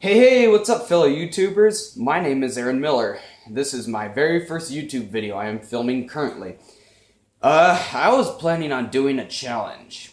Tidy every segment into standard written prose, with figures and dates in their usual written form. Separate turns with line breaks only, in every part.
Hey, what's up fellow YouTubers? My name is Aaron Miller. This is my very first YouTube video I am filming currently. I was planning on doing a challenge.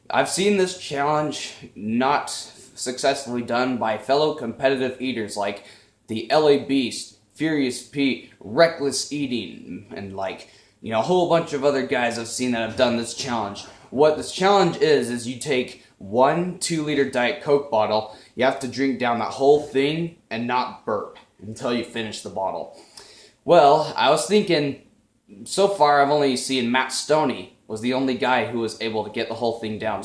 I've seen this challenge not successfully done by fellow competitive eaters like the LA Beast, Furious Pete, Reckless Eating, and a whole bunch of other guys I've seen that have done this challenge. What this challenge is you take one 2-liter Diet Coke bottle, you have to drink down that whole thing and not burp until you finish the bottle. Well, I was thinking, so far I've only seen Matt Stoney was the only guy who was able to get the whole thing down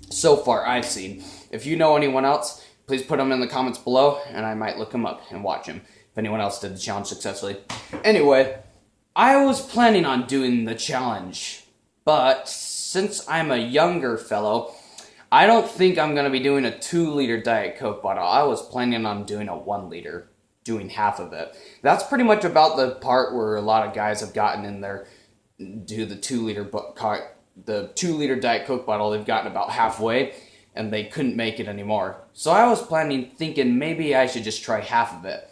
so far I've seen. If you know anyone else, please put them in the comments below and I might look him up and watch him if anyone else did the challenge successfully. Anyway, I was planning on doing the challenge, but since I'm a younger fellow, I don't think I'm going to be doing a 2-liter Diet Coke bottle. I was planning on doing a 1-liter, doing half of it. That's pretty much about the part where a lot of guys have gotten in there, do the 2-liter Diet Coke bottle, they've gotten about halfway, and they couldn't make it anymore. So I was thinking maybe I should just try half of it.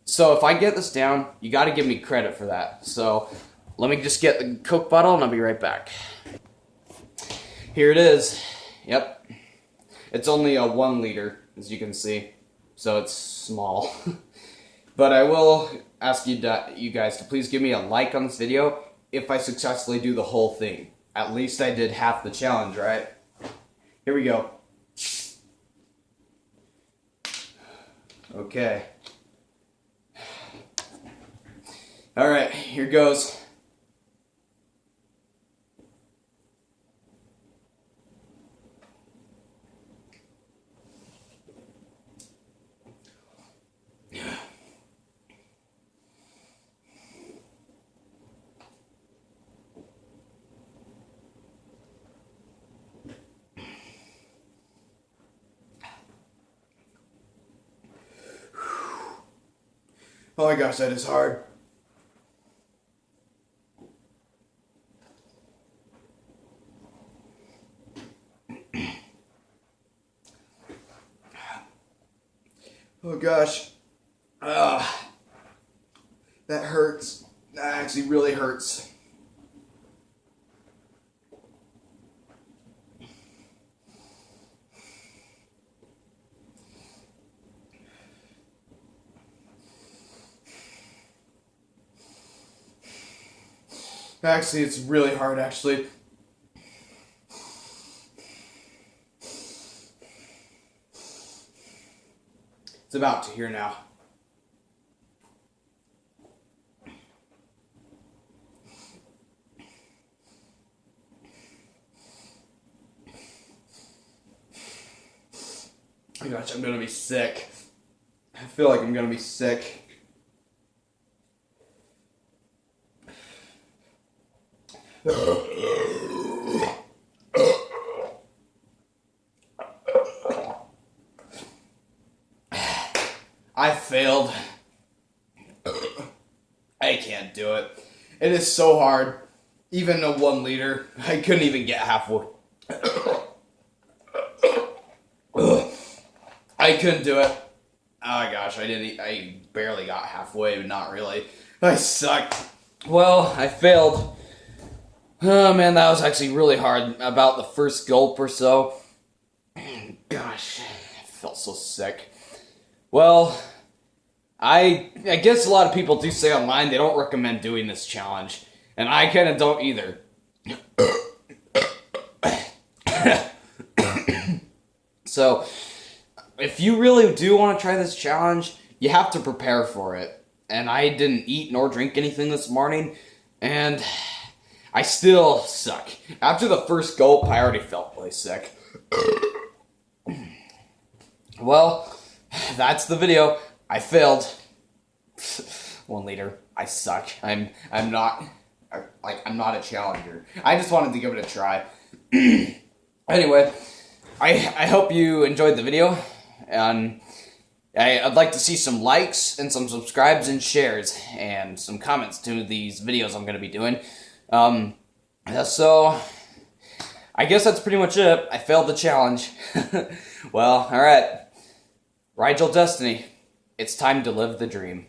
So if I get this down, you got to give me credit for that. So let me just get the Coke bottle and I'll be right back. Here it is. Yep. It's only a 1-liter, as you can see, so it's small. But I will ask you guys to please give me a like on this video if I successfully do the whole thing. At least I did half the challenge, right? Here we go. Okay. Alright, here goes. Oh my gosh, that is hard. Oh gosh. That hurts. That actually really hurts. Actually, it's really hard, actually. It's about to here now. Oh my gosh, I'm gonna be sick. I feel like I'm gonna be sick. I failed. I can't do it. It is so hard. Even a 1-liter, I couldn't even get halfway. I couldn't do it. Oh my gosh, I barely got halfway, but not really. I sucked. Well, I failed. Oh man, that was actually really hard. About the first gulp or so. Gosh, I felt so sick. Well, I guess a lot of people do say online they don't recommend doing this challenge. And I kind of don't either. So, if you really do want to try this challenge, you have to prepare for it. And I didn't eat nor drink anything this morning, and I still suck. After the first gulp, I already felt really sick. Well, that's the video. I failed. 1-liter. I suck. I'm not a challenger. I just wanted to give it a try. Anyway, I hope you enjoyed the video, and I'd like to see some likes and some subscribes and shares and some comments to these videos I'm going to be doing. So I guess that's pretty much it. I failed the challenge. Well, alright. Rigel Destiny, it's time to live the dream.